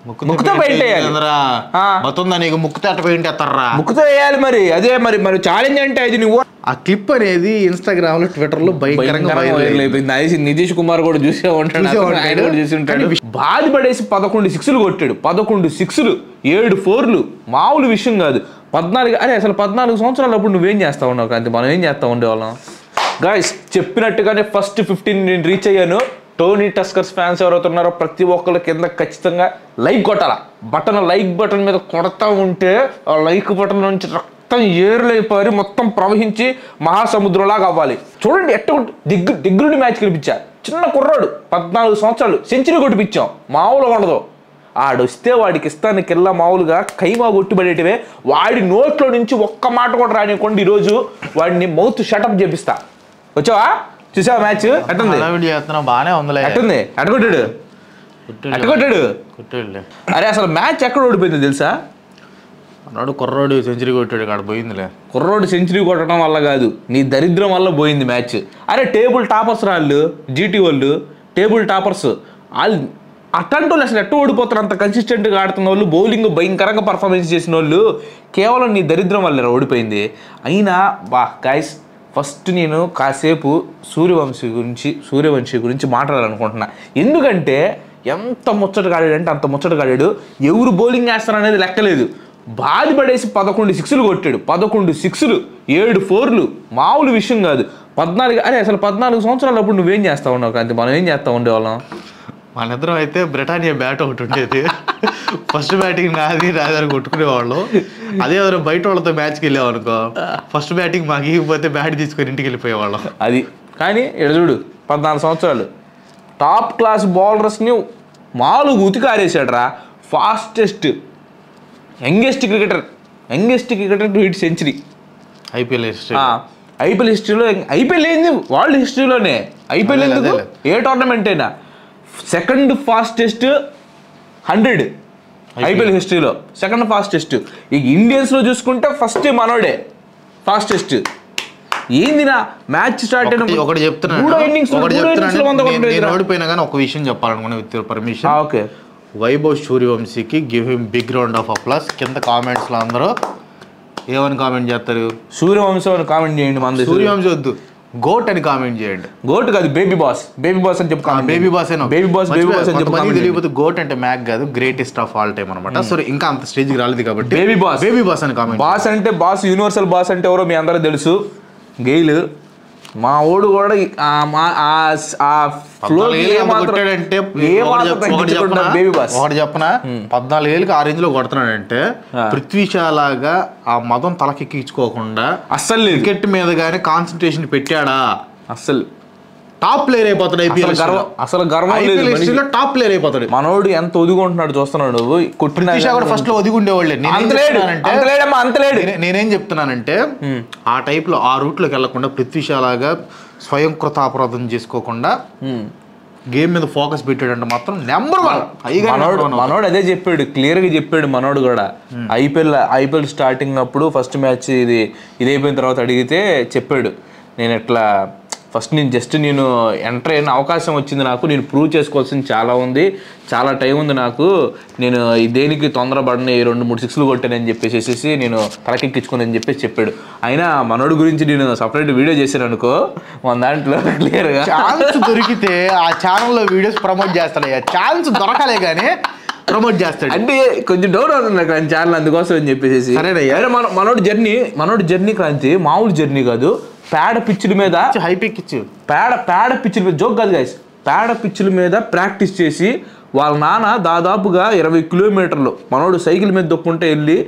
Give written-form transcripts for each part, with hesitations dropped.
ముక్కుతో పెయింట్ వేయాలి, ముక్కుతో వేయాలి. మరి అదే మరి ఛాలెంజ్ అంటే అది నువ్వు. ఆ క్లిప్ అనేది ఇన్స్టాగ్రామ్ లో ట్విట్టర్ లో భయంకరంగా వైరల్ అయిపోయింది. నితీష్ కుమార్ కూడా చూసే ఉంటాడు, ఆయన కూడా చూసి ఉంటాడు. బాధపడేసి 11 సిక్స్లు కొట్టాడు. 11 సిక్స్లు, 7 4లు. మామూలు విషయం కాదు. 14 అరే అసలు 14 సంవత్సరాలు అప్పుడు నువ్వేం చేస్తా ఉన్నావు కాంతి? మనం ఏం చేస్తా ఉండేవాళ్ళం గాయస్? చెప్పినట్టుగానే ఫస్ట్ 15 నేను రీచ్ అయ్యాను. టోనీ టస్కర్స్ ఫ్యాన్స్ ఎవరైతే ఉన్నారో ప్రతి ఒక్కళ్ళ కింద ఖచ్చితంగా లైక్ కొట్టాల. లైక్ బటన్ మీద కొడతా ఉంటే ఆ లైక్ బటన్ నుంచి మొత్తం ఏర్లైపోయి మొత్తం ప్రవహించి మహాసముద్రంలాగా అవ్వాలి. చూడండి ఎట్ట దగ్గరుండి మ్యాచ్ గెలిపించా. చిన్న కుర్రాడు 14 సంవత్సరాలు సెంచరీ కొట్టిపించాం. మామూలుగా ఉండదు. ఆడొస్తే వాడికి ఇస్తాను కిల్లా మామూలుగా కైమా కొట్టుబడేటివే. వాడి నోట్లో నుంచి ఒక్క మాట కూడా రానివ్వకుండా ఈరోజు వాడిని మౌత్ షటప్ చేపిస్తా. వచ్చావా? చూసావా మ్యాచ్ ఎట్టుంది? బాగానే ఉంది. ఎట్టుంది? ఎట్టగొట్టాడు. అరే అసలు మ్యాచ్ ఎక్కడ ఓడిపోయింది తెలుసా? కుర్రోడు సెంచరీ కొట్టాడు, అక్కడ పోయిందిలే. కుర్రోడు సెంచరీ కొట్టడం వల్ల కాదు, నీ దరిద్రం వల్ల పోయింది మ్యాచ్. అరే టేబుల్ టాపర్స్ వాళ్ళు, జీటీ వాళ్ళు టేబుల్ టాపర్స్. వాళ్ళు అట్లాంటి వాళ్ళు అసలు ఎట్ట ఓడిపోతారు? అంత కన్సిస్టెంట్గా ఆడుతున్న వాళ్ళు, బౌలింగ్ భయంకరంగా పర్ఫార్మెన్స్ చేసిన వాళ్ళు కేవలం నీ దరిద్రం వల్ల ఓడిపోయింది. అయినా గైస్ ఫస్ట్ నేను కాసేపు సూర్యవంశీ గురించి మాట్లాడాలనుకుంటున్నా. ఎందుకంటే ఎంత ముచ్చటగా ఆడాడంటే అంత ముచ్చటగా ఆడాడు. ఎవరు బౌలింగ్ వేస్తారనేది లెక్కలేదు. బాధపడేసి 11 సిక్స్లు కొట్టాడు. 11 సిక్స్లు, 7 4లు. మామూలు విషయం కాదు. 14 అరే అసలు 14 సంవత్సరాలు అప్పుడు నువ్వేం చేస్తా ఉన్నావు కాంతి? మనం ఏం చేస్తా ఉండేవాళ్ళం? మన ఇద్దరం అయితే బ్రిటానియా బ్యాట్ ఒకటి ఉండేది. ఫస్ట్ బ్యాటింగ్ నాది రాదని కొట్టుకునేవాళ్ళు. అదే ఎవరైనా బయట వాళ్ళతో మ్యాచ్కి వెళ్ళామనుకో, ఫస్ట్ బ్యాటింగ్ మాకు ఇవ్వకపోతే బ్యాట్ తీసుకొని ఇంటికి వెళ్ళిపోయేవాళ్ళం. అది కానీ ఇక్కడ చూడు 14 సంవత్సరాలు టాప్ క్లాస్ బౌలర్స్ని మామూలుగా ఉతికారేసాడు రా. Fastest youngest cricketer to hit century IPL హిస్టరీలో. ఐపీఎల్ ఏంది వరల్డ్ హిస్టరీలోనే. ఐపీఎల్ ఎందుకు, ఏ టోర్నమెంట్ అయినా. సెకండ్ ఫాస్టెస్ట్ 100 ఐపీఎల్ హిస్టరీలో, సెకండ్ ఫాస్టెస్ట్. ఇక ఇండియన్స్లో చూసుకుంటే ఫస్ట్ మనోడే ఫాస్టెస్ట్. ఏంది నా మ్యాచ్ స్టార్ట్ అయిన ఒకటి చెప్తున్నాను, ఓడిపోయినా కానీ ఒక విషయం చెప్పాలనుకున్నా with your permission. Okay. Vaibhav సూర్యవంశీకి give him big round of applause. కింద కామెంట్స్లో అందరూ ఏమని కామెంట్ చేస్తారు? సూర్యవంశీ అని కామెంట్ చేయండి. మన సూర్యవంశీ వద్దు, గోట్ అని కామెంట్ చేయండి. గోట్ కాదు, బేబీ బాస్ అని చెప్పి బేబీ బాస్ అని చెప్పి తెలియకపోతే గోట్ అంటే మ్యాక్ కాదు, గ్రేటెస్ట్ ఆఫ్ ఆల్ టైమ్ అనమాట. సో ఇంకా అంత స్టేజ్కి రాలేదు కాబట్టి బేబీ బాస్ అని కామెంట్. బాస్ అంటే బాస్, యూనివర్సల్ బాస్ అంటే ఎవరో మీ అందరూ తెలుసు, గెయిల్. మా ఓడు కూడా ఒకటి చెప్పనా, 14 ఏళ్ళకి 6 ఇంచులో కొడుతున్నాడంటే పృథ్వీషాలాగా ఆ మదం తలకెక్కించుకోకుండా అస్సలు క్రికెట్ మీద గానీ కాన్సన్ట్రేషన్ పెట్టాడా? అస్సలు టాప్ ప్లేయర్ అయిపోతాడు. అసలు గర్వం లేదు, టాప్ ప్లేయర్ అయిపోతాడు. మనోడు ఎంత ఒదిగుంటున్నాడు చూస్తున్నాడు. ఫస్ట్ లో ఒదిగి ఉండేవాళ్ళే. నేనేం చెప్తున్నానంటే ఆ టైప్ లో ఆ రూట్ లోకి వెళ్లకుండా పృథ్వీషాలాగా స్వయం కృతాపరాధం చేసుకోకుండా గేమ్ మీద ఫోకస్ పెట్టాడంటే మాత్రం నెంబర్ 1. మనోడు అదే చెప్పాడు, క్లియర్ గా చెప్పాడు. మనోడు కూడా ఐపీఎల్ స్టార్టింగ్ అప్పుడు ఫస్ట్ మ్యాచ్ ఇది అయిపోయిన తర్వాత అడిగితే చెప్పాడు, నేను ఎట్లా ఫస్ట్ నేను ఎంటర్ అయిన అవకాశం వచ్చింది నాకు, నేను ప్రూవ్ చేసుకోవాల్సింది చాలా ఉంది, చాలా టైం ఉంది నాకు, నేను దేనికి తొందరపడిన 2-3 సిక్స్లు కొట్టానని చెప్పేసి నేను తలకెక్కించుకుని చెప్పేసి చెప్పాడు. అయినా మనోడు గురించి నేను సపరేట్ వీడియో చేశాను అనుకో, మన దాంట్లో క్లియర్గా ఛాన్స్ దొరికితే ఆ ఛానల్లో వీడియోస్ ప్రమోట్ చేస్తాడు. ఛాన్స్ దొరకాలే కానీ ప్రమోట్ చేస్తాడు అంటే కొంచెం డౌట్ అవుతుంది నాకు ఛానల్, అందుకోసం అని చెప్పేసి. మనోడు జర్నీ క్రాంతి మామూలు జర్నీ కాదు. పేడ పిచ్చుల మీద పేడ పిచ్చుల మీద జోక్ కాదు గైస్, పేడ పిచ్చుల మీద ప్రాక్టీస్ చేసి వాళ్ళ నాన్న దాదాపుగా 20 కిలోమీటర్లు మనోడు సైకిల్ మీద దొక్కుంటే వెళ్ళి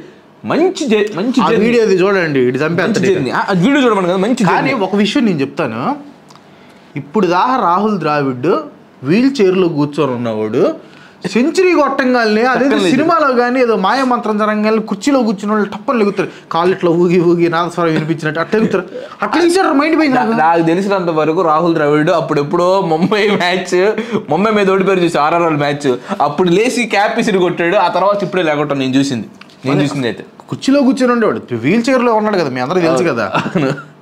మంచి వీడియో చూడండి. వీడియో చూడమని కదా మంచి. కానీ ఒక విషయం నేను చెప్తాను, ఇప్పుడు దాకా రాహుల్ ద్రావిడ్ వీల్ చైర్లో కూర్చొని ఉన్నవాడు సెంచరీ కొట్టంగానే అదే సినిమాలో కానీ ఏదో మాయమంత్రం జరంగానే కుర్చీలో కూర్చున్న వాళ్ళు టప్పని లెగుతారు, కాళ్ళు ఇట్లా ఊగి నాదస్వరం వినిపించినట్టు అట్లా ఎగుతారు. అట్లా ఇచ్చారు మైండ్ పోయింది. నాకు తెలిసినంత వరకు రాహుల్ ద్రవిడ్ అప్పుడెప్పుడో ముంబై మీద ఓడిపోయారు చూసి RRR మ్యాచ్, అప్పుడు లేచి క్యాప్ ఇసిరి కొట్టాడు. ఆ తర్వాత ఇప్పుడే లేకుండా నేను చూసింది అయితే కుర్చీలో కూర్చొని ఉండేవాడు, వీల్ చైర్లో ఉన్నాడు కదా, మీ అందరూ తెలుసు కదా.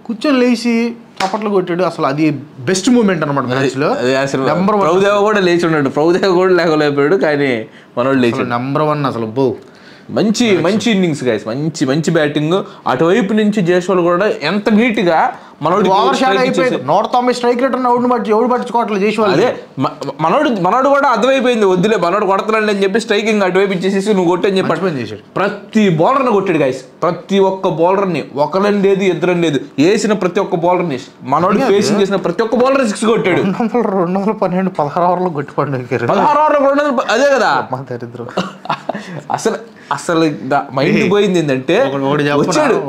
కూర్చొని లేచి చప్పట్లు కొట్టాడు. అసలు అది బెస్ట్ మూమెంట్ అనమాట మ్యాచ్ లో. అసలు ప్రభుదేవ కూడా లేచి ఉన్నాడు, ప్రభుదేవ కూడా లేకపోయాడు, కానీ మనోడు లేచి నెంబర్ 1 అసలు మంచి మంచి ఇన్నింగ్స్ గైస్, మంచి మంచి బ్యాటింగ్. అటువైపు నుంచి జైస్వాల్ కూడా ఎంత నీట్ గా మనోడు 190 స్ట్రైక్ రేట్ ఎవడు పట్టించుకోవట్లేదు జైస్వాల్. అదే మనోడు కూడా అర్థమైపోయింది, వద్దులే మనోడు కొడతాడు అని చెప్పి స్ట్రైకింగ్ అటువైపు ఇచ్చేసేసి నువ్వు కొట్టని చెప్పి చేశాడు. ప్రతి బౌలర్ని కొట్టాడు గైస్, ప్రతి ఒక్క బౌలర్ని, ఒకరని లేదు ఇద్దరని లేదు, వేసిన ప్రతి ఒక్క బౌలర్ని, మనోడు ఫేసింగ్ చేసిన ప్రతి ఒక్క బౌలర్ 6 కొట్టాడు. 212 16 ఓవర్లో కొట్టిపండి 16 ఓవర్లు అదే కదా దరిద్రం. అసలు మైండ్ పోయింది ఏంటంటే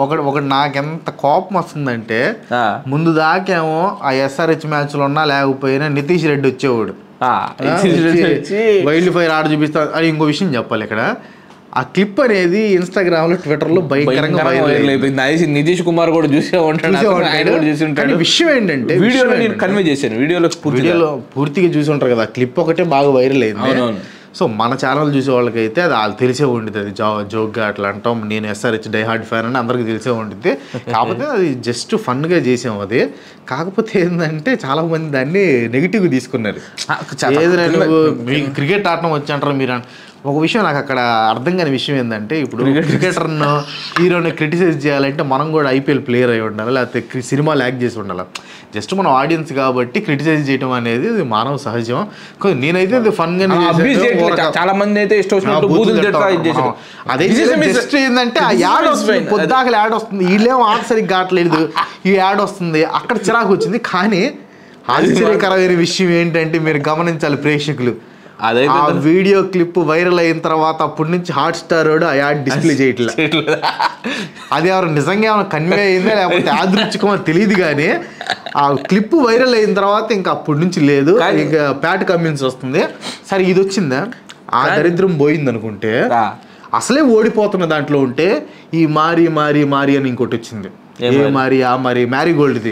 ఒకటి నాకెంత కోపం వస్తుందంటే, ముందు దాకేమో ఆ SRH మ్యాచ్ లో ఉన్నా లేకపోయినా నితీష్ రెడ్డి వచ్చేవాడు, వైల్డ్ ఫైర్ ఆడ చూపిస్తా అని. ఇంకో విషయం చెప్పాలి ఇక్కడ, ఆ క్లిప్ అనేది ఇన్స్టాగ్రామ్ లో ట్విట్టర్ లో భయంకరంగా వైరల్ అయిపోయింది. నితీష్ కుమార్ కూడా చూసే ఉంటాడు. విషయం ఏంటంటే వీడియోలో నేను కన్వే చేశాను, వీడియోలో పూర్తిగా చూసి ఉంటారు కదా, క్లిప్ ఒకటే బాగా వైరల్ అయింది. సో మన ఛానల్ చూసే వాళ్ళకైతే అది వాళ్ళు తెలిసే ఉంటుంది, అది జోక్గా అట్లా అంటాం. నేను SRH డైహార్డ్ ఫ్యాన్ అని అందరికీ తెలిసే ఉంటుంది. కాకపోతే అది జస్ట్ ఫన్గా చేసాం అది. కాకపోతే ఏంటంటే చాలా మంది దాన్ని నెగిటివ్గా తీసుకున్నారు. ఏదైనా నువ్వు మీకు క్రికెట్ ఆడటం వచ్చి అంటారు మీరు. ఒక విషయం నాకు అక్కడ అర్థం కాని విషయం ఏంటంటే, ఇప్పుడు క్రికెటర్ను హీరోని క్రిటిసైజ్ చేయాలంటే మనం కూడా IPL ప్లేయర్ అయి ఉండాలి, లేకపోతే సినిమాలు యాక్ట్ చేసి ఉండాలి. జస్ట్ మనం ఆడియన్స్ కాబట్టి క్రిటిసైజ్ చేయడం అనేది మానవ సహజం. నేనైతే అది ఫన్ గా చాలా మంది అయితే అదే జస్ట్ ఏంటంటే ఆ యాడ్ వస్తుంది, పొద్దాకలు యాడ్ వస్తుంది, వీళ్ళేమో ఆట సరిగ్గా కావట్లేదు, ఈ యాడ్ వస్తుంది, అక్కడ చిరాకు వచ్చింది. కానీ ఆశ్చర్యకరమైన విషయం ఏంటంటే మీరు గమనించాలి ప్రేక్షకులు, ఆ వీడియో క్లిప్ వైరల్ అయిన తర్వాత అప్పటి నుంచి హాట్‌స్టార్ వాడు ఆ యాడ్ డిస్ప్లే చేయట్లేదు. అది ఎవరు నిజంగా ఏమైనా కన్వే అయిందా లేకపోతే యాదృచ్ఛికమో తెలియదు, కానీ ఆ క్లిప్ వైరల్ అయిన తర్వాత ఇంకా అప్పటి నుంచి లేదు. ఇంకా ప్యాట్ కమిన్స్ వస్తుంది. సరే ఇది వచ్చిందా, ఆ దరిద్రం పోయింది అనుకుంటే అసలే ఓడిపోతున్న దాంట్లో ఉంటే ఈ మారి మారి మారి అని ఇంకోటి వచ్చింది. మరి ఆ మరి మ్యారీగోల్డ్ది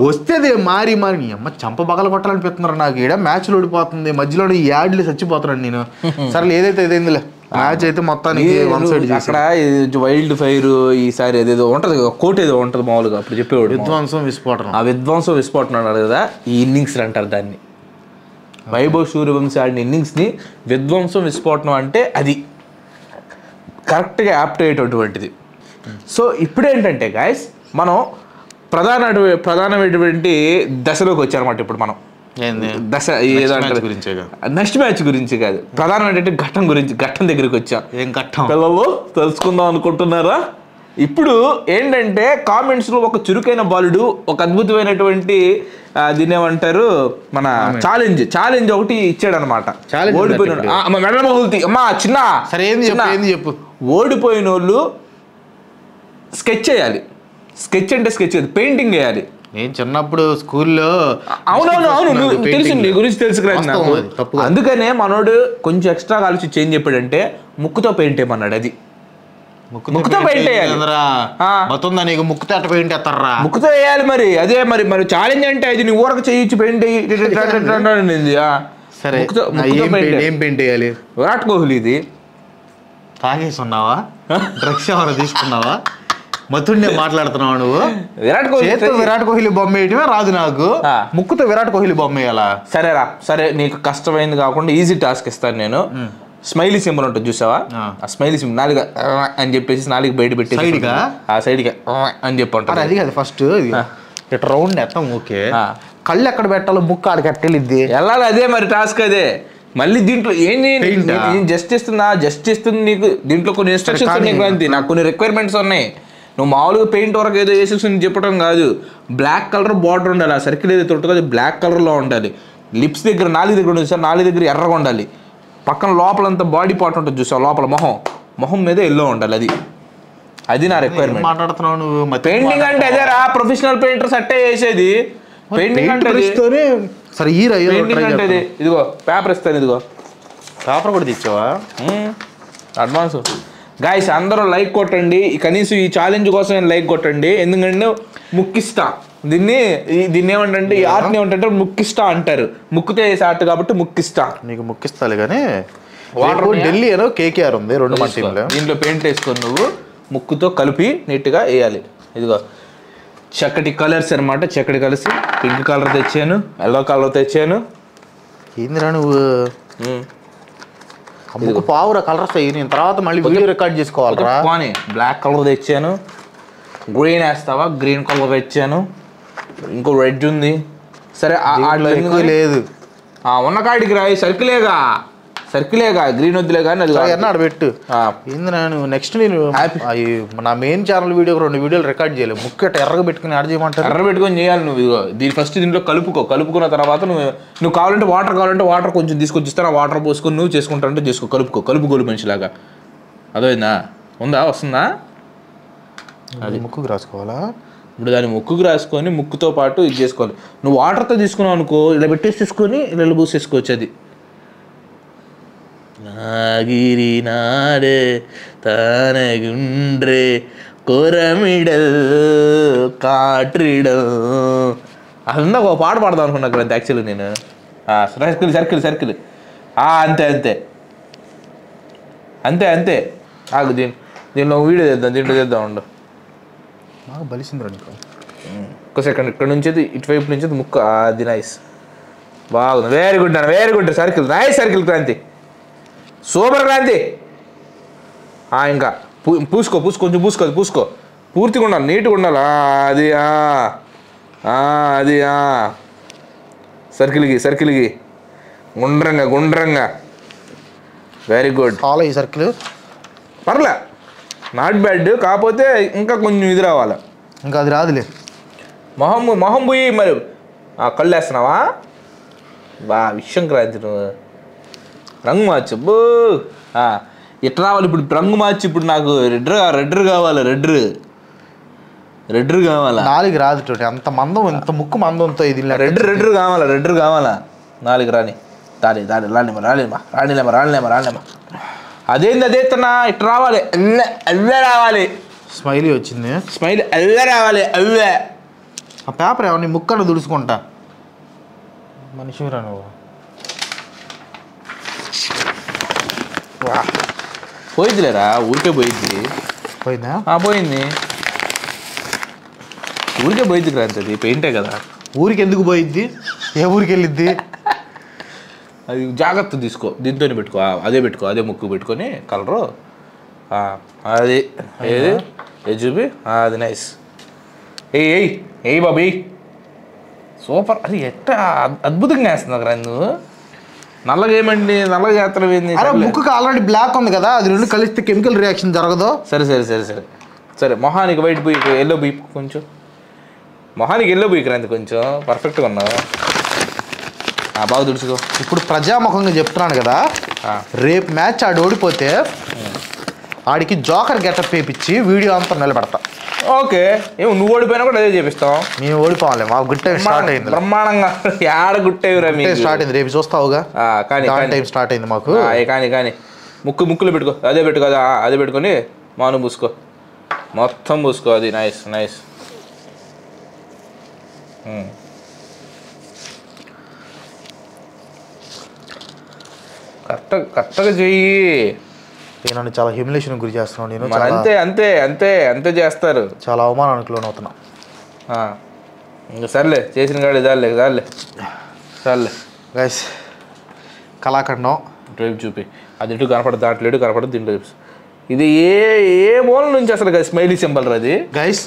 వస్తే మారి మారి నీ అమ్మ చంప బగల కొట్టాలనిపిస్తున్నారు నాకు. ఈడ మ్యాచ్లు ఓడిపోతుంది, మధ్యలో ఈ యాడ్లు చచ్చిపోతున్నాను నేను. సరే ఏదైతే ఏదైందిలే, మ్యాచ్ అయితే మొత్తానికి వన్ సైడ్. అక్కడ వైల్డ్ ఫైర్ ఈసారి ఏదేదో ఉంటది, కోట్ ఏదో ఉంటది మామూలుగా అప్పుడు చెప్పేవాడు, విధ్వంసం విస్ఫోటనం. ఆ విధ్వంసం విస్ఫోటనం అన్నారు కదా, ఈ ఇన్నింగ్స్ అంటారు దాన్ని. వైభవ్ సూర్యవంశీ ఆడిన ఇన్నింగ్స్ ని విధ్వంసం విస్ఫోటనం అంటే అది కరెక్ట్గా యాప్ట్ అయ్యేటటువంటిది. సో ఇప్పుడు ఏంటంటే గాయస్, మనం ప్రధానమైనటువంటి దశలోకి వచ్చారన్నమాట. ఇప్పుడు మనం దశ నెక్స్ట్ మ్యాచ్ గురించి కాదు, ప్రధానమైనటువంటి ఘట్టం దగ్గరికి వచ్చాం. ఏం ఘట్టం పిల్లలు తెలుసుకుందాం అనుకుంటున్నారా? ఇప్పుడు ఏంటంటే కామెంట్స్లో ఒక చురుకైన బాలుడు ఒక అద్భుతమైనటువంటి దీన్ని ఏమంటారు మన ఛాలెంజ్ ఒకటి ఇచ్చాడు అనమాట. ఓడిపోయిన అమ్మా చిన్న సరే ఏంది చెప్పు. ఓడిపోయిన వాళ్ళు స్కెచ్ చేయాలి. స్కెచ్ అంటే స్కెచ్ కాదు, పెయింటింగ్ వేయాలి. నేను చిన్నప్పుడు స్కూల్లో అవును తెలుసు, నీ గురించి తెలుసు కదా. అందుకనే మనోడు కొంచెం ఎక్స్ట్రా ఆలోచించి ఏం చెప్పాడంటే ముక్కుతో పెయింట్ వేయమన్నాడు. అది ముక్కుతో పెయింట్ వేయాలి. ముక్కుతో అట్ట పెయింట్ వేస్తారా? ముక్కుతో వేయాలి. మరి అదే మరి ఛాలెంజ్ అంటే అది నీ ఊరకు చేయొచ్చు పెయింట్. సరే ఏం పెయింట్ వేయాలి? విరాట్ కోహ్లీది. తాగేసి ఉన్నావా? డ్రగ్స్ ఏమైనా తీసుకున్నావా? మతుండే మాట్లాడుతున్నావా నువ్వు? విరాట్ కోహ్లీ బొమ్మ వేయటమే రాదు నాకు, ముక్కుతో విరాట్ కోహ్లీ బొమ్మ వేయాలా? సరేరా, సరే నీకు కష్టమైంది కాకుండా ఈజీ టాస్క్ ఇస్తాను నేను. స్మైలీ సింబల్ ఉంటుంది చూసావా, ఆ స్మైలీ సింబల్ నాలుగు అని చెప్పేసి నాలుగు బయట పెట్టి సైడ్గా అని చెప్పంటారు. అది కాదు, ఫస్ట్ ఇట్లా రౌండ్ వేస్తాం. ఓకే, కళ్ళు ఎక్కడ పెట్టాలో ముక్కు ఆడికి ఎట్టెళ్ళిద్ది వెళ్ళాలి. అదే మరి టాస్క్ అదే. మళ్ళీ దీంట్లో ఏంటి జస్ట్ ఇస్తుంది నీకు. దీంట్లో కొన్ని ఇన్స్ట్రక్షన్స్ ఉన్నాయి, నాకు కొన్ని రిక్వైర్మెంట్స్ ఉన్నాయి. నువ్వు మామూలుగా పెయింట్ వరకు ఏదో వేసేసి చెప్పడం కాదు. బ్లాక్ కలర్ బార్డర్ ఉండాలి, ఆ సర్కిల్ ఏదైతే ఉంటుందో అది బ్లాక్ కలర్లో ఉండాలి. లిప్స్ దగ్గర నాలుగు దగ్గర ఉంటుంది సార్, నాలుగు దగ్గర ఎర్రగా ఉండాలి. పక్కన లోపలంతా బాడీ పార్ట్ ఉంటుంది చూసా, లోపల మొహం మీద ఎల్లో ఉండాలి. అది నా రిక్వైర్మెంట్. మాట్లాడుతున్నావు నువ్వు. పెయింటింగ్ అంటే అదేరా, ప్రొఫెషనల్ పెయింటర్స్ అట్టే వేసేది. పెయింటింగ్ అంటే సరే పెయింటింగ్ అంటే ఇదిగో పేపర్ ఇస్తాను, ఇదిగో పేపర్ కూడా తెచ్చావా? అడ్వాన్స్. గాయస్ అందరూ లైక్ కొట్టండి, కనీసం ఈ ఛాలెంజ్ కోసం లైక్ కొట్టండి. ఎందుకంటే ముక్కిస్తా దీన్ని ఏమంటే ఈ ఆర్ట్ని ఏమంటే ముక్కిస్తా అంటారు. ముక్కుతో వేసే ఆర్ట్ కాబట్టి ముక్కిస్తా. నీకు ముక్కిస్తాలే కానీ ఢిల్లీ ఏదో KKR ఉంది, రెండు మన టీంలో. దీంట్లో పెయింట్ వేసుకొని నువ్వు ముక్కుతో కలిపి నీట్గా వేయాలి. ఇదిగో చక్కటి కలర్స్ అనమాట, చక్కటి కలర్స్. పింక్ కలర్ తెచ్చాను, ఎల్లో కలర్ తెచ్చాను. ఏందిరా నువ్వు అమ్ముకు పావురా కలర్స్ అయ్యి, నేను తర్వాత మళ్ళీ వీడియో రికార్డ్ చేసుకోవాలరా. బ్లాక్ కలర్ తెచ్చాను. గ్రీన్ వేస్తావా? గ్రీన్ కలర్ తెచ్చాను. ఇంకో రెడ్ ఉంది. సరే లేదు ఉన్న కాడికి రాయి. సర్కిలేగా గ్రీన్ వద్దులే కానీ అది ఎన్నాడు పెట్టు. ఏందిరా నువ్వు నెక్స్ట్ నేను నా మెయిన్ ఛానల్ వీడియో 2 వీడియోలు రికార్డ్ చేయలేదు. ముక్కట ఎర్రగా పెట్టుకుని యాడ్ చేయమంటారు. ఎర్ర పెట్టుకొని చేయాలి నువ్వు. ఇదిగో దీని ఫస్ట్ దీంట్లో కలుపుకున్న తర్వాత నువ్వు కావాలంటే వాటర్ కొంచెం తీసుకొచ్చి ఇస్తాను. వాటర్ పోసుకొని నువ్వు చేసుకుంటానంటే చేసుకో. కలుపుకోలు మనిషిలాగా. అదైందా? ఉందా? వస్తుందా? అది ముక్కుకు రాసుకోవాలా? ఇప్పుడు దాన్ని ముక్కుకు రాసుకొని ముక్కుతో పాటు ఇది చేసుకోవాలి. నువ్వు వాటర్తో తీసుకున్నావు అనుకో, ఇలా పెట్టేసి తీసుకొని ఇలా పూసేసుకోవచ్చు. అది నాగిరి నాడే తానగుండ్రే కొరమిడల్ కాట్రిడల్. అదంతా ఒక పాట పాడదాం అనుకున్నా కదా యాక్చువల్లీ నేను. సర్కిల్ అంతే. ఆగు, దీనిలో వీడియో చేద్దాం. దీంట్లో చేద్దాం ఉండు. బలిసిందిరా ఒక సెకండ్. ఇక్కడ నుంచి ఇటువైపు నుంచి ముక్కు. అది నైస్, బాగుంది. Very good circle. Nice circle Kranthi, super Kranthi. ఇంకా పూసుకో కొంచెం పూసుకో. పూర్తిగా ఉండాలి, నీట్గా ఉండాలి. అది సర్కిల్కి గుండ్రంగా. Very good. చాలా ఈ సర్కిల్ పర్లే, నాట్ బ్యాడ్. కాకపోతే ఇంకా కొంచెం ఇది రావాలి. ఇంకా అది రాదులే. మొహం పోయి మరి కళ్ళు వేస్తున్నావా? విషయం క్రాంతి నువ్వు. రంగు మార్చు. ఇట్లా రావాలి. ఇప్పుడు రంగు మార్చి. ఇప్పుడు నాకు రెడ్డర్ కావాలి. రెడ్డర్ కావాలా? 4 రాదు. అంత మందం, ఇంత ముక్కు మందంతో ఇది రెడ్డర్ కావాలా? 4 రానిలేమా. అదేంది అదేస్తున్నా? ఇట్లా రావాలి. అవ్వే రావాలి. స్మైలీ వచ్చింది. స్మైల్ అవ్వే రావాలి. అవ్వే. ఆ పేపర్ ఏమన్నా ముక్కను దుడుచుకుంటా. మనిషిరా నువ్వు. పోయిద్దిలేరా, ఊరికే పోయిద్ది. పోయిందా? పోయింది. ఊరికే పోయిద్ది క్రాంతి. అది పెయింటే కదా. ఊరికి ఎందుకు పోయిద్ది? ఏ ఊరికి వెళ్ళిద్ది? అది జాగ్రత్త తీసుకో. దీంతోనే పెట్టుకో. అదే ముక్కు పెట్టుకొని కలరు. అది ఏది చూపి. అది నైస్. ఏయ్ బాబీ, సూపర్. అది ఎట్ట అద్భుతంగా వేస్తున్నావు కదా నువ్వు. నల్లగా చేస్తావు ఏంది? ముక్కుకి ఆల్రెడీ బ్లాక్ ఉంది కదా, అది 2 కలిస్తే కెమికల్ రియాక్షన్ జరగదు. సరే మొహానికి వైట్ పోయి, ఎల్లో పోయి కొంచెం. మొహానికి ఎల్లో పోయి క్రాంతి కొంచెం. పర్ఫెక్ట్గా ఉన్నావు. బాగా దుడుచుకో. ఇప్పుడు ప్రజాముఖంగా చెప్తున్నాను కదా, రేపు మ్యాచ్ ఆడు ఓడిపోతే ఆడికి జోకర్ గెటప్ వేయించి వీడియో అంతా నిలబెడతా. ఓకే, నువ్వు ఓడిపోయినా కూడా అదే చేపిస్తాం. మేము ఓడిపోవాలి. మా గుడ్ టైం స్టార్ట్ అయింది. బ్రహ్మాండంగా. యాడ గుట్టేవిరా స్టార్ట్ అయింది. రేపు చూస్తావుగా. కానీ టైం స్టార్ట్ అయింది మాకు. కానీ ముక్కులో పెట్టుకో. అదే పెట్టుకో. అదే పెట్టుకొని మాను పూసుకో. మొత్తం పూసుకో. అది నైస్. కరెక్ట్గా చెయ్యి. నన్ను చాలా హ్యూమిలేషన్ గురి చేస్తున్నాను నేను. అంతే చేస్తారు. చాలా అవమానానికి లోనవుతున్నా. ఇంకా సర్లే, చేసిన కాడి సర్లే గైస్. కళాఖండం రేపు చూపి. అది ఇటు కనపడదు, దాంట్లో ఇటు కనపడదు, దీంట్లో ఇది ఏ మూల నుంచి అసలు స్మైలీ సింబల్ అది గైస్.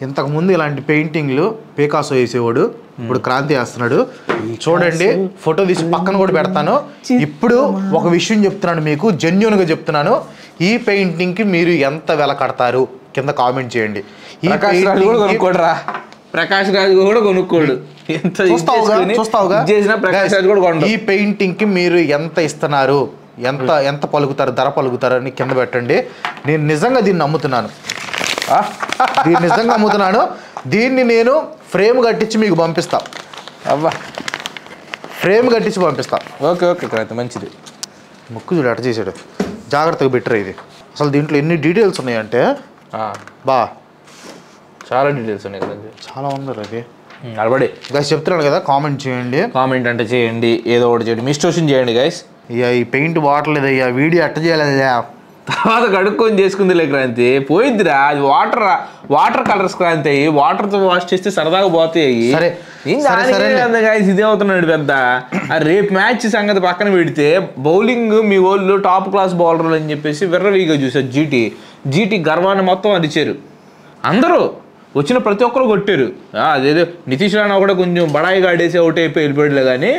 ఇంతకుముందు ఇలాంటి పెయింటింగ్లు పికాసో వేసేవాడు, ఇప్పుడు క్రాంతి వేస్తున్నాడు. చూడండి, ఫోటో తీసి పక్కన కూడా పెడతాను. ఇప్పుడు ఒక విషయం చెప్తున్నాను మీకు, జెన్యూన్గా చెప్తున్నాను. ఈ పెయింటింగ్కి మీరు ఎంత వెల కడతారు కింద కామెంట్ చేయండి. ఈ ప్రకాష్ రాజ్ కూడా కొనుక్కోడు. చూస్తావుగా. ఈ పెయింటింగ్కి మీరు ఎంత ఇస్తున్నారు, ఎంత పలుకుతారు, ధర పలుకుతారు అని కింద పెట్టండి. నేను నిజంగా దీన్ని నమ్ముతున్నాను. దీన్ని నేను ఫ్రేమ్ కట్టించి మీకు పంపిస్తా. ఫ్రేమ్ కట్టించి పంపిస్తా. ఓకే క్రాంతి, మంచిది. ముక్కు చూడు అట చేసాడు. జాగ్రత్తగా బెటర్. ఇది అసలు దీంట్లో ఎన్ని డీటెయిల్స్ ఉన్నాయంటే చాలా డీటెయిల్స్ ఉన్నాయి కదా. చాలా ఉంది అది. అలబడి గైస్ చెప్తున్నాను కదా, కామెంట్ చేయండి. కామెంట్ అంటే చేయండి, ఏదో ఒకటి చేయండి, మిస్టోషన్ చేయండి గైస్. ఈ పెయింట్ బాటలేదు, వీడియో ఎట్ట చేయలేదా తర్వాత కడుక్కొని చేసుకుందిలే క్రాంతి, పోయిద్దిరా. అది వాటర్ కలర్స్ క్రాంతి అయ్యి వాటర్తో వాష్ చేస్తే సరదాగా పోతాయి. ఇదే అవుతున్నాడు పెద్ద. రేపు మ్యాచ్ సంగతి పక్కన పెడితే బౌలింగ్ మీ వాళ్ళు టాప్ క్లాస్ బౌలర్లు అని చెప్పేసి విర్రవీగా చూసారు. జీటీ గర్వాన్ని మొత్తం అరిచారు. అందరూ వచ్చిన ప్రతి ఒక్కరు కొట్టారు. అదేదో నితీష్ రాణా కూడా కొంచెం బడాయిగా ఆడేసి అవుట్ అయిపోయి వెళ్ళిపోయాడులే, కానీ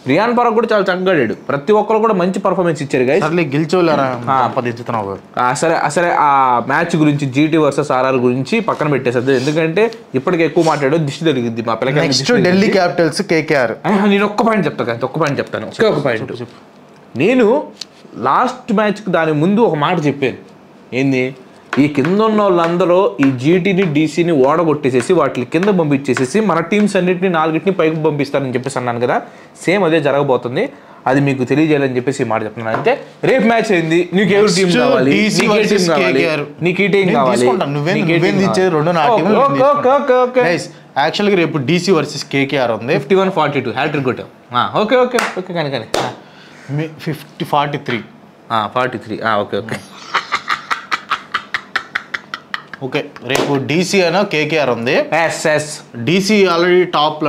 రియాన్ పరాగ్ కూడా చాలా చక్కగా ఆడాడు. ప్రతి ఒక్కరు కూడా మంచి పర్ఫార్మెన్స్ ఇచ్చారు గైస్. సరే ఆ మ్యాచ్ గురించి జీటీ వర్సెస్ ఆర్ఆర్ గురించి పక్కన పెట్టేసద్దు, ఎందుకంటే ఇప్పటికి ఎక్కువ మాట్లాడో దిష్టి తగిలింది మా పిల్లకి. Delhi Capitals KKR. నేను ఒక్క పాయింట్ చెప్తాను. ఒక పాయింట్ నేను లాస్ట్ మ్యాచ్కి దాని ముందు ఒక మాట చెప్పాను. ఏంది, ఈ కింద ఉన్న వాళ్ళందరూ ఈ జీటీని డీసీని ఓడగొట్టేసేసి వాటిని కింద పంపించేసేసి మన టీమ్స్ అన్నింటినీ 4 పైకి పంపిస్తారని చెప్పేసి అన్నాను కదా, సేమ్ అదే జరగబోతుంది. అది మీకు తెలియజేయాలని చెప్పేసి మాట చెప్తున్నాను. అంటే రేపు మ్యాచ్ అయింది, నీకు ఎవరు టీం కావాలి, నీకు ఈ టీం కావాలి. యాక్చువల్గా రేపు డీసీ వర్సెస్ కేకేఆర్ ఉంది. 51-42 హ్యాట్రిక్ కొట్టాం. ఓకే కానీ 50-43 ఓకే. రేపు డీసీ అయినా కేకేఆర్ ఉంది. డీసీ ఆల్రెడీ టాప్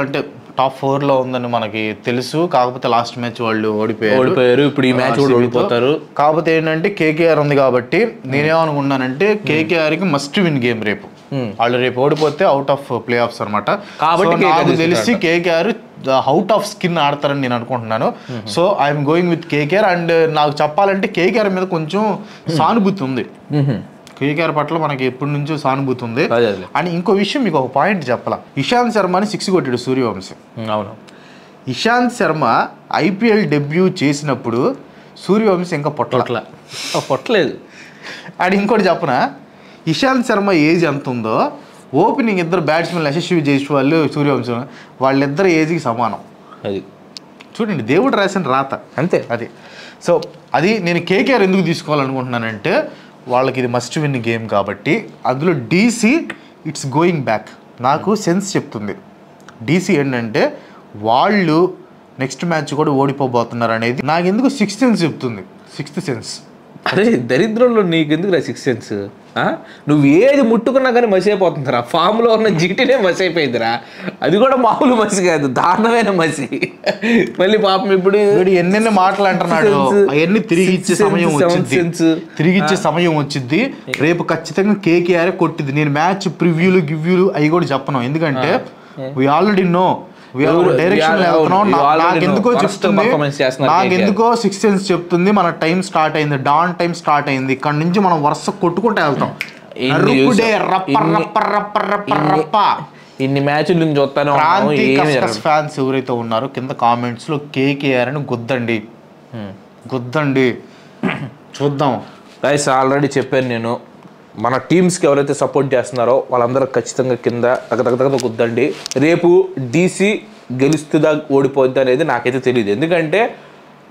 4లో ఉందని మనకి తెలుసు. కాకపోతే లాస్ట్ మ్యాచ్ వాళ్ళు ఓడిపోయారు. ఇప్పుడు ఈ మ్యాచ్ కూడా ఓడిపోతారు. కాకపోతే ఏంటంటే కేకేఆర్ ఉంది కాబట్టి నేనేమనుకున్నానంటే కేకేఆర్కి మస్ట్ విన్ గేమ్ రేపు. వాళ్ళు రేపు ఓడిపోతే అవుట్ ఆఫ్ ప్లే ఆఫ్స్ అనమాట. కాబట్టి నాకు తెలిసి కేకేఆర్ అవుట్ ఆఫ్ స్కిన్ ఆడతారని నేను అనుకుంటున్నాను. So I'm going with KKR. And నాకు చెప్పాలంటే కేకేఆర్ మీద కొంచెం సానుభూతి ఉంది. కేకేఆర్ పట్ల మనకి ఎప్పటి నుంచో సానుభూతి ఉంది. అండ్ ఇంకో విషయం మీకు ఒక పాయింట్ చెప్పాల, ఇషాంత్ శర్మని 6 కొట్టాడు సూర్యవంశీ. అవును, ఇషాంత్ శర్మ ఐపీఎల్ డెబ్యూ చేసినప్పుడు సూర్యవంశీ ఇంకా పొట్టలేదు. అండ్ ఇంకోటి చెప్పనా, ఇషాంత్ శర్మ ఏజ్ ఎంత ఉందో ఓపెనింగ్ ఇద్దరు బ్యాట్స్మెన్ యశస్వి జైస్వాల్ సూర్యవంశీ వాళ్ళిద్దరు ఏజ్కి సమానం. అది చూడండి, దేవుడు రాసిన రాత అంతే. అది సో అది నేను కేకేఆర్ ఎందుకు తీసుకోవాలనుకుంటున్నానంటే వాళ్ళకి ఇది మస్ట్ విన్ గేమ్ కాబట్టి. అందులో డీసీ ఇట్స్ గోయింగ్ బ్యాక్. నాకు సెన్స్ చెప్తుంది డీసీ ఏంటంటే వాళ్ళు నెక్స్ట్ మ్యాచ్ కూడా ఓడిపోబోతున్నారు అనేది నాకు ఎందుకు 6th సెన్స్ చెప్తుంది. 6th sense. అరే దరిద్రంలో నీకెందుకు రా 6th సెన్స్? నువ్వు ఏది ముట్టుకున్నా కానీ మసి అయిపోతుందిరా. ఫామ్లో ఉన్న జీటీనే మసి అయిపోయిందిరా. అది కూడా మామూలు మసి కాదు, దారుణమైన మసి. మళ్ళీ పాపం ఇప్పుడు ఎన్నెన్ని మాటలు అంటున్నాడు, అవన్నీ తిరిగి ఇచ్చే సమయం వచ్చింది. రేపు ఖచ్చితంగా కేకేఆర్ కొట్టింది. నేను మ్యాచ్ ప్రివ్యూలు గివ్యూలు అవి కూడా చెప్పను, ఎందుకంటే వి ఆల్రెడీ నో డైరెక్షన్ నాకెందుకో 6th సెన్స్ చెప్తుంది. మన టైం స్టార్ట్ అయింది, డాన్ టైం స్టార్ట్ అయింది. ఇక్కడ నుంచి మనం వరుస కొట్టుకుంటూ వెళ్తాం. ఇన్ని మ్యాచ్ల నుంచి చూస్తాను. ఫ్యాన్స్ ఎవరైతే ఉన్నారో కింద కామెంట్స్ లో కేకేఆర్ అని గుద్దండి చూద్దాం. గైస్ ఆల్రెడీ చెప్పాను నేను, మన టీమ్స్కి ఎవరైతే సపోర్ట్ చేస్తున్నారో వాళ్ళందరూ ఖచ్చితంగా కింద తగ్గ కుద్దండి. రేపు డీసీ గెలుస్తుందా ఓడిపోద్ది అనేది నాకైతే తెలియదు, ఎందుకంటే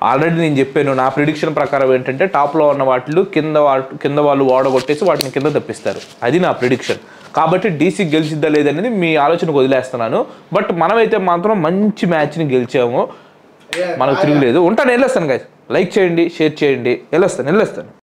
ఆల్రెడీ నేను చెప్పాను నా ప్రిడిక్షన్ ప్రకారం ఏంటంటే టాప్లో ఉన్న వాటిలో కింద వాళ్ళు ఓడగొట్టేసి వాటిని కింద తప్పిస్తారు. అది నా ప్రిడిక్షన్. కాబట్టి డీసీ గెలిచిద్దా లేదనేది మీ ఆలోచనకు వదిలేస్తున్నాను. బట్ మనమైతే మాత్రం మంచి మ్యాచ్ని గెలిచాము, మనకు తిరుగులేదు. ఉంటాను, వెళ్ళొస్తాను గైస్. లైక్ చేయండి, షేర్ చేయండి, వెళ్ళొస్తాను.